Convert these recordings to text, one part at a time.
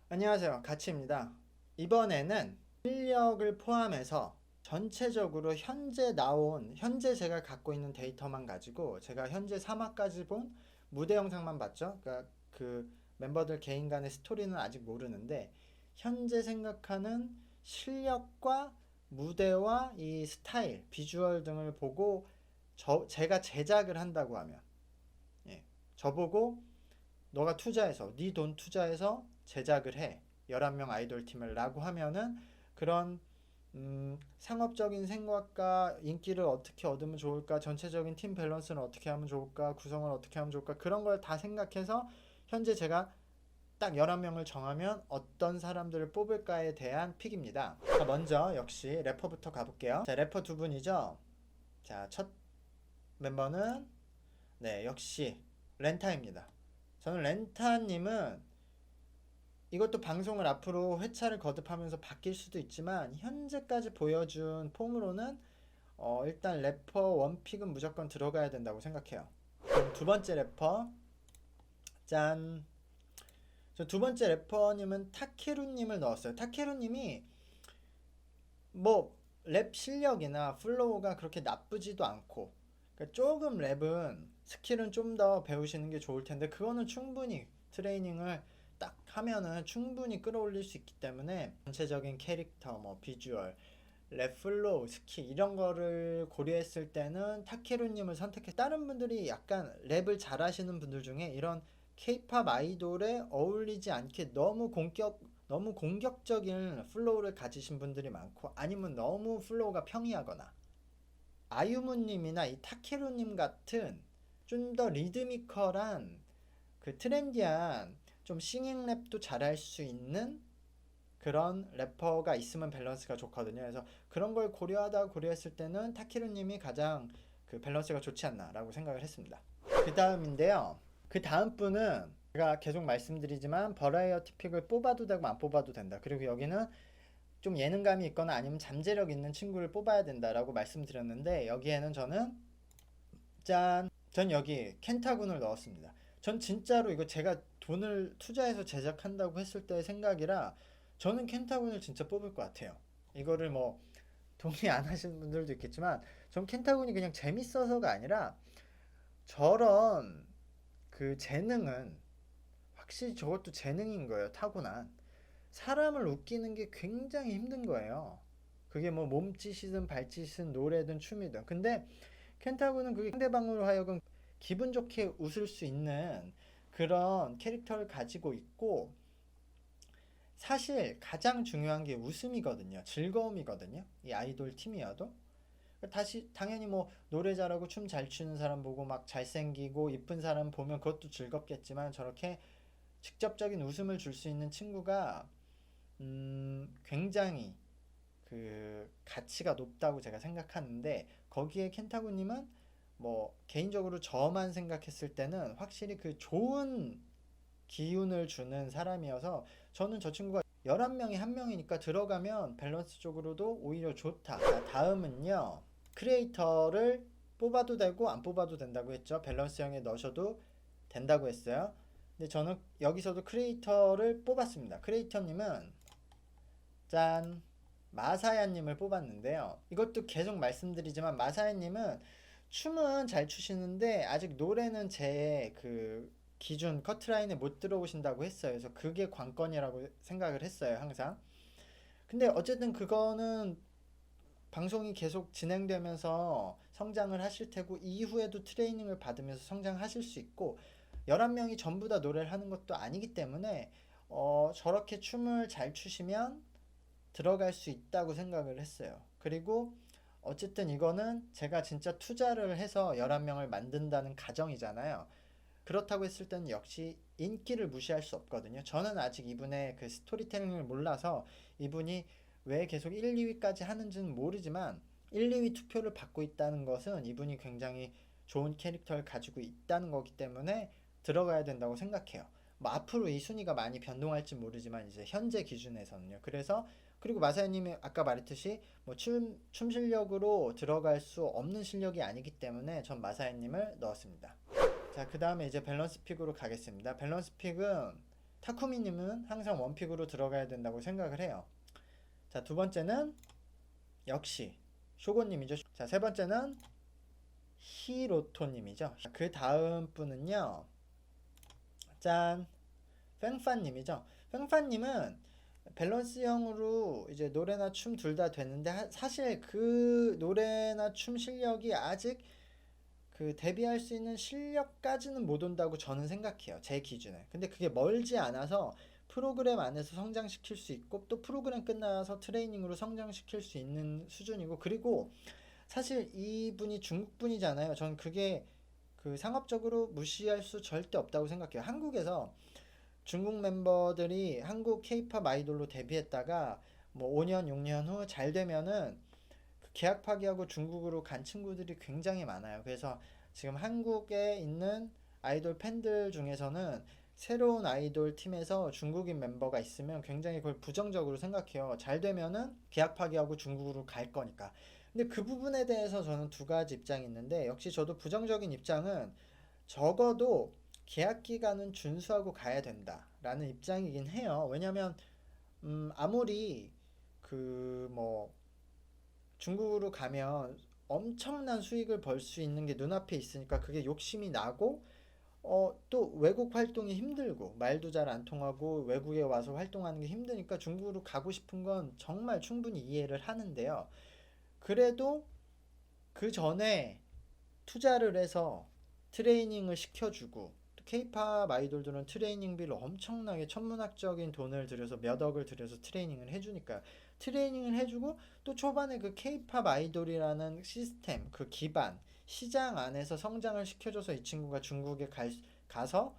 안녕하세요. 가치입니다. 이번에는 실력을 포함해서 전체적으로 현재 제가 갖고 있는 데이터만 가지고 제가 현재 3화까지 본 무대 영상만 봤죠. 그러니까 그 멤버들 개인 간의 스토리는 아직 모르는데 현재 생각하는 실력과 무대와 이 스타일, 비주얼 등을 보고 제가 제작을 한다고 하면 예, 저보고 너가 투자해서 네 돈 투자해서 제작을 해 11명 아이돌 팀을 라고 하면은 그런 상업적인 생각과 인기를 어떻게 얻으면 좋을까, 전체적인 팀 밸런스는 어떻게 하면 좋을까, 구성을 어떻게 하면 좋을까, 그런 걸 다 생각해서 현재 제가 딱 11명을 정하면 어떤 사람들을 뽑을까에 대한 픽입니다. 자, 먼저 역시 래퍼부터 가볼게요. 자, 래퍼 두 분이죠. 자, 첫 멤버는 네, 역시 렌타입니다. 저는 렌타님은 이것도 방송을 앞으로 회차를 거듭하면서 바뀔 수도 있지만 현재까지 보여준 폼으로는 일단 래퍼 원픽은 무조건 들어가야 된다고 생각해요. 그럼 두 번째 래퍼 짠. 저 두 번째 래퍼님은 타케루님을 넣었어요. 타케루님이 뭐 랩 실력이나 플로우가 그렇게 나쁘지도 않고 그러니까 조금 랩은 스킬은 좀 더 배우시는 게 좋을 텐데 그거는 충분히 트레이닝을 딱 하면은 충분히 끌어올릴 수 있기 때문에 전체적인 캐릭터 뭐 비주얼 랩 플로우 스킬 이런 거를 고려했을 때는 타케루님을 선택해. 다른 분들이 약간 랩을 잘하시는 분들 중에 이런 케이팝 아이돌에 어울리지 않게 너무 공격적인 플로우를 가지신 분들이 많고 아니면 너무 플로우가 평이하거나 아유무님이나 이 타케루님 같은 좀 더 리드미컬한 그 트렌디한 좀 싱잉 랩도 잘할 수 있는 그런 래퍼가 있으면 밸런스가 좋거든요. 그래서 그런 걸 고려했을 때는 타케루님이 가장 그 밸런스가 좋지 않나라고 생각을 했습니다. 그 다음인데요. 그 다음 분은 제가 계속 말씀드리지만 버라이어티 픽을 뽑아도 되고 안 뽑아도 된다. 그리고 여기는 좀 예능감이 있거나 아니면 잠재력 있는 친구를 뽑아야 된다라고 말씀드렸는데 여기에는 저는 짠! 전 여기 켄타군을 넣었습니다. 전 진짜로 이거 제가 돈을 투자해서 제작한다고 했을 때의 생각이라 저는 켄타군을 진짜 뽑을 것 같아요. 이거를 뭐 동의 안 하시는 분들도 있겠지만 전 켄타군이 그냥 재밌어서가 아니라 저런 그 재능은 확실히 저것도 재능인 거예요. 타고난. 사람을 웃기는 게 굉장히 힘든 거예요. 그게 뭐 몸짓이든 발짓이든 노래든 춤이든. 근데 켄타고는 그게 상대방으로 하여금 기분 좋게 웃을 수 있는 그런 캐릭터를 가지고 있고 사실 가장 중요한 게 웃음이거든요. 즐거움이거든요. 이 아이돌 팀이어도. 다시 당연히 뭐 노래 잘하고 춤 잘 추는 사람 보고 막 잘생기고 이쁜 사람 보면 그것도 즐겁겠지만 저렇게 직접적인 웃음을 줄 수 있는 친구가 굉장히 그 가치가 높다고 제가 생각하는데 거기에 켄타구님은 뭐 개인적으로 저만 생각했을 때는 확실히 그 좋은 기운을 주는 사람이어서 저는 저 친구가 11명이 한 명이니까 들어가면 밸런스적으로도 오히려 좋다. 자, 다음은요. 크리에이터를 뽑아도 되고 안 뽑아도 된다고 했죠. 밸런스형에 넣으셔도 된다고 했어요. 근데 저는 여기서도 크리에이터를 뽑았습니다. 크리에이터님은 짠! 마사야님을 뽑았는데요. 이것도 계속 말씀드리지만 마사야님은 춤은 잘 추시는데 아직 노래는 제 그 기준 커트라인에 못 들어오신다고 했어요. 그래서 그게 관건이라고 생각을 했어요, 항상. 근데 어쨌든 그거는 방송이 계속 진행되면서 성장을 하실 테고 이후에도 트레이닝을 받으면서 성장하실 수 있고 11명이 전부 다 노래를 하는 것도 아니기 때문에 저렇게 춤을 잘 추시면 들어갈 수 있다고 생각을 했어요. 그리고 어쨌든 이거는 제가 진짜 투자를 해서 11명을 만든다는 가정이잖아요. 그렇다고 했을 때는 역시 인기를 무시할 수 없거든요. 저는 아직 이분의 그 스토리텔링을 몰라서 이분이 왜 계속 1, 2위까지 하는지는 모르지만 1, 2위 투표를 받고 있다는 것은 이분이 굉장히 좋은 캐릭터를 가지고 있다는 거기 때문에 들어가야 된다고 생각해요. 뭐 앞으로 이 순위가 많이 변동할지 모르지만 이제 현재 기준에서는요. 그래서 그리고 마사야님이 아까 말했듯이 뭐 춤 실력으로 들어갈 수 없는 실력이 아니기 때문에 전 마사야님을 넣었습니다. 자, 그 다음에 이제 밸런스 픽으로 가겠습니다. 밸런스 픽은 타쿠미님은 항상 원픽으로 들어가야 된다고 생각을 해요. 자, 두 번째는 역시 쇼고님이죠. 자, 세 번째는 히로토님이죠. 그 다음 분은요, 짠, 팽파님이죠. 팽파님은 밸런스형으로 이제 노래나 춤 둘 다 되는데 사실 그 노래나 춤 실력이 아직 그 데뷔할 수 있는 실력까지는 못 온다고 저는 생각해요. 제 기준에. 근데 그게 멀지 않아서 프로그램 안에서 성장시킬 수 있고 또 프로그램 끝나서 트레이닝으로 성장시킬 수 있는 수준이고, 그리고 사실 이분이 중국 분이잖아요. 전 그게 그 상업적으로 무시할 수 절대 없다고 생각해요. 한국에서 중국 멤버들이 한국 케이팝 아이돌로 데뷔했다가 뭐 5년, 6년 후 잘 되면은 그 계약 파기하고 중국으로 간 친구들이 굉장히 많아요. 그래서 지금 한국에 있는 아이돌 팬들 중에서는 새로운 아이돌 팀에서 중국인 멤버가 있으면 굉장히 그걸 부정적으로 생각해요. 잘 되면은 계약 파기하고 중국으로 갈 거니까. 근데 그 부분에 대해서 저는 두 가지 입장이 있는데, 역시 저도 부정적인 입장은 적어도 계약 기간은 준수하고 가야 된다라는 입장이긴 해요. 왜냐면 아무리 그 뭐 중국으로 가면 엄청난 수익을 벌 수 있는 게 눈앞에 있으니까 그게 욕심이 나고, 또 외국 활동이 힘들고 말도 잘 안 통하고 외국에 와서 활동하는 게 힘드니까 중국으로 가고 싶은 건 정말 충분히 이해를 하는데요. 그래도 그 전에 투자를 해서 트레이닝을 시켜주고, 또 케이팝 아이돌들은 트레이닝비를 엄청나게 천문학적인 돈을 들여서 몇 억을 들여서 트레이닝을 해주니까 트레이닝을 해주고, 또 초반에 그 케이팝 아이돌이라는 시스템, 그 기반 시장 안에서 성장을 시켜줘서 이 친구가 중국에 가서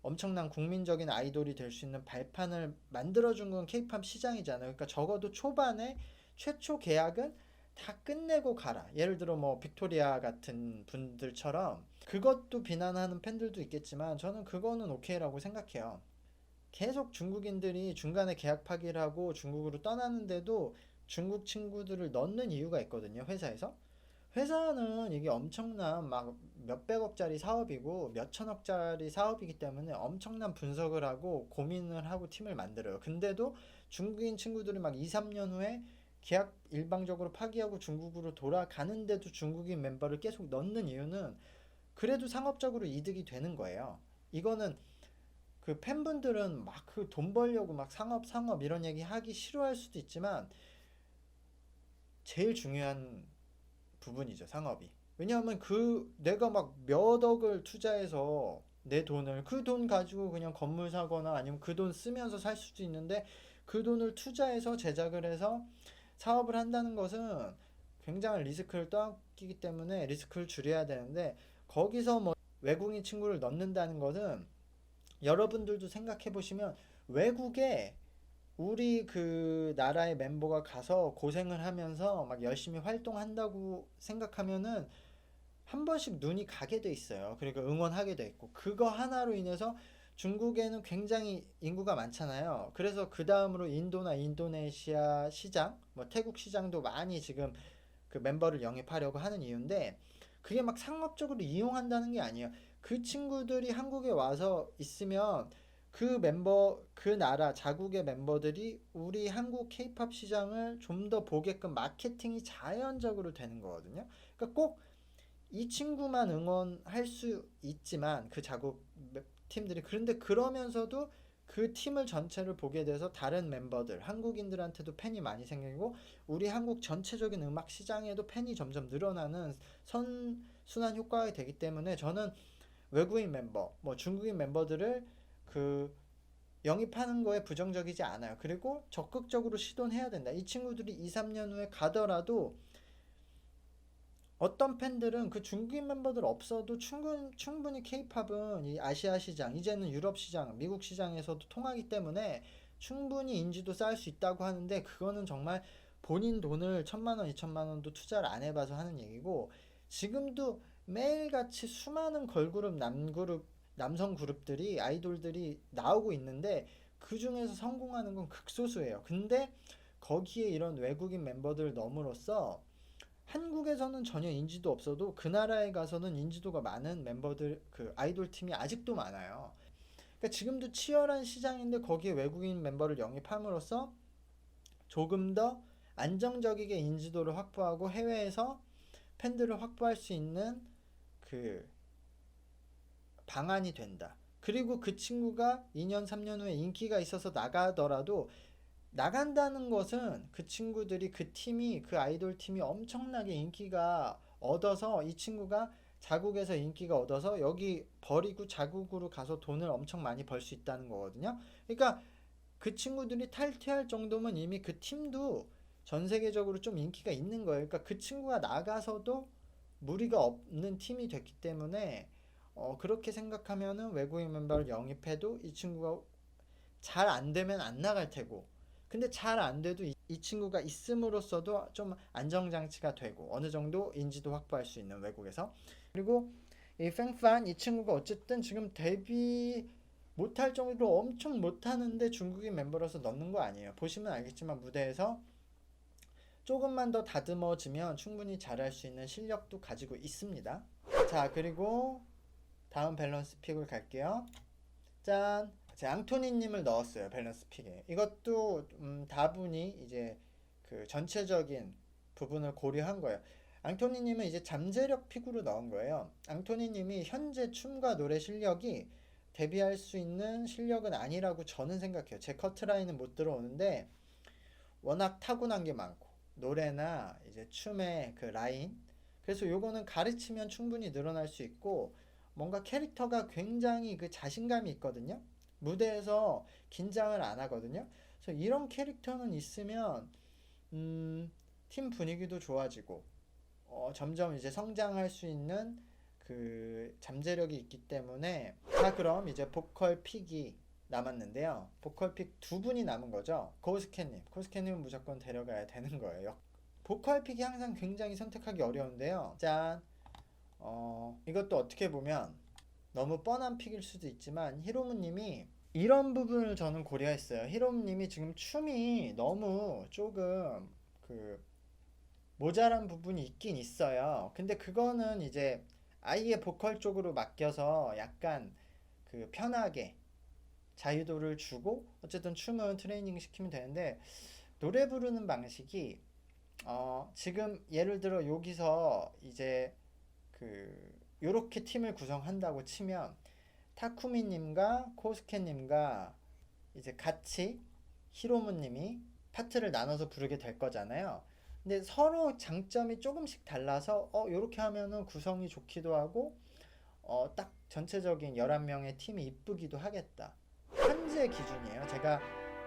엄청난 국민적인 아이돌이 될 수 있는 발판을 만들어준 건 케이팝 시장이잖아요. 그러니까 적어도 초반에 최초 계약은 다 끝내고 가라. 예를 들어 뭐 빅토리아 같은 분들처럼. 그것도 비난하는 팬들도 있겠지만 저는 그거는 오케이라고 생각해요. 계속 중국인들이 중간에 계약 파기를 하고 중국으로 떠나는데도 중국 친구들을 넣는 이유가 있거든요, 회사에서. 회사는 이게 엄청난 막 몇백억짜리 사업이고 몇천억짜리 사업이기 때문에 엄청난 분석을 하고 고민을 하고 팀을 만들어요. 근데도 중국인 친구들이 막 2, 3년 후에 계약 일방적으로 파기하고 중국으로 돌아가는데도 중국인 멤버를 계속 넣는 이유는 그래도 상업적으로 이득이 되는 거예요. 이거는 그 팬분들은 막 그 돈 벌려고 막 상업 이런 얘기 하기 싫어할 수도 있지만 제일 중요한 부분이죠, 상업이. 왜냐하면 그 내가 막 몇 억을 투자해서 내 돈을, 그 돈 가지고 그냥 건물 사거나 아니면 그 돈 쓰면서 살 수도 있는데, 그 돈을 투자해서 제작을 해서 사업을 한다는 것은 굉장한 리스크를 떠안기기 때문에 리스크를 줄여야 되는데, 거기서 뭐 외국인 친구를 넣는다는 것은 여러분들도 생각해 보시면 외국에 우리 그 나라의 멤버가 가서 고생을 하면서 막 열심히 활동한다고 생각하면은 한 번씩 눈이 가게 돼 있어요. 그러니까 응원하게 돼 있고, 그거 하나로 인해서 중국에는 굉장히 인구가 많잖아요. 그래서 그 다음으로 인도나 인도네시아 시장, 뭐 태국 시장도 많이 지금 그 멤버를 영입하려고 하는 이유인데, 그게 막 상업적으로 이용한다는 게 아니에요. 그 친구들이 한국에 와서 있으면 그 멤버, 그 나라 자국의 멤버들이 우리 한국 케이팝 시장을 좀 더 보게끔 마케팅이 자연적으로 되는 거거든요. 그러니까 꼭 이 친구만 응원할 수 있지만 그 자국 팀들이, 그런데 그러면서도 그 팀을 전체를 보게 돼서 다른 멤버들, 한국인들한테도 팬이 많이 생기고 우리 한국 전체적인 음악 시장에도 팬이 점점 늘어나는 선순환 효과가 되기 때문에 저는 외국인 멤버, 뭐 중국인 멤버들을 그 영입하는 거에 부정적이지 않아요. 그리고 적극적으로 시도는 해야 된다. 이 친구들이 2, 3년 후에 가더라도 어떤 팬들은 그 중국인 멤버들 없어도 충분히 케이팝은 이 아시아 시장, 이제는 유럽 시장, 미국 시장에서도 통하기 때문에 충분히 인지도 쌓을 수 있다고 하는데, 그거는 정말 본인 돈을 1,000만 원, 2,000만 원도 투자를 안 해봐서 하는 얘기고, 지금도 매일같이 수많은 걸그룹, 남그룹, 남성 그룹들이, 아이돌들이 나오고 있는데 그 중에서 성공하는 건 극소수예요. 근데 거기에 이런 외국인 멤버들 넣음으로써 한국에서는 전혀 인지도 없어도 그 나라에 가서는 인지도가 많은 멤버들, 그 아이돌 팀이 아직도 많아요. 그러니까 지금도 치열한 시장인데 거기에 외국인 멤버를 영입함으로써 조금 더 안정적이게 인지도를 확보하고 해외에서 팬들을 확보할 수 있는 그 방안이 된다. 그리고 그 친구가 2년, 3년 후에 인기가 있어서 나가더라도 나간다는 것은 그 친구들이 그 팀이 그 아이돌 팀이 엄청나게 인기가 얻어서 이 친구가 자국에서 인기가 얻어서 여기 버리고 자국으로 가서 돈을 엄청 많이 벌 수 있다는 거거든요. 그러니까 그 친구들이 탈퇴할 정도면 이미 그 팀도 전 세계적으로 좀 인기가 있는 거예요. 그러니까 그 친구가 나가서도 무리가 없는 팀이 됐기 때문에 그렇게 생각하면은 외국인 멤버를 영입해도 이 친구가 잘 안 되면 안 나갈 테고, 근데 잘 안 돼도 이 친구가 있음으로써도 좀 안정장치가 되고 어느 정도 인지도 확보할 수 있는 외국에서. 그리고 이 팽판 이 친구가 어쨌든 지금 데뷔 못할 정도로 엄청 못하는데 중국인 멤버로서 넣는 거 아니에요. 보시면 알겠지만 무대에서 조금만 더 다듬어지면 충분히 잘할 수 있는 실력도 가지고 있습니다. 자, 그리고 다음 밸런스 픽을 갈게요. 짠! 제가 앙토니님을 넣었어요. 밸런스 픽에. 이것도 다분히 이제 그 전체적인 부분을 고려한 거예요. 앙토니님은 이제 잠재력 픽으로 넣은 거예요. 앙토니님이 현재 춤과 노래 실력이 데뷔할 수 있는 실력은 아니라고 저는 생각해요. 제 커트라인은 못 들어오는데 워낙 타고난 게 많고 노래나 이제 춤의 그 라인, 그래서 요거는 가르치면 충분히 늘어날 수 있고 뭔가 캐릭터가 굉장히 그 자신감이 있거든요. 무대에서 긴장을 안 하거든요. 그래서 이런 캐릭터는 있으면 팀 분위기도 좋아지고 점점 이제 성장할 수 있는 그 잠재력이 있기 때문에. 자, 그럼 이제 보컬 픽이 남았는데요. 보컬 픽 두 분이 남은 거죠. 코스케님은 무조건 데려가야 되는 거예요. 보컬 픽이 항상 굉장히 선택하기 어려운데요. 짠! 이것도 어떻게 보면 너무 뻔한 픽일 수도 있지만 히로무님이 이런 부분을 저는 고려했어요. 히로무님이 지금 춤이 너무 조금 그 모자란 부분이 있긴 있어요. 근데 그거는 이제 아예 보컬 쪽으로 맡겨서 약간 그 편하게 자유도를 주고 어쨌든 춤은 트레이닝 시키면 되는데, 노래 부르는 방식이 지금 예를 들어 여기서 이제 그 요렇게 팀을 구성한다고 치면 타쿠미님과 코스케님과 이제 같이 히로무님이 파트를 나눠서 부르게 될 거잖아요. 근데 서로 장점이 조금씩 달라서 요렇게 하면은 구성이 좋기도 하고 딱 전체적인 11명의 팀이 이쁘기도 하겠다. 현재 기준이에요. 제가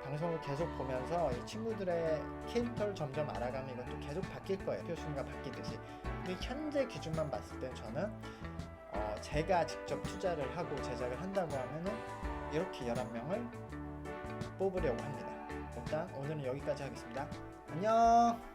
방송을 계속 보면서 이 친구들의 캐릭터를 점점 알아가면 이것도 계속 바뀔 거예요. 표순위가 바뀌듯이. 근데 현재 기준만 봤을 때 저는 제가 직접 투자를 하고 제작을 한다고 하면은 이렇게 11명을 뽑으려고 합니다. 일단 오늘은 여기까지 하겠습니다. 안녕.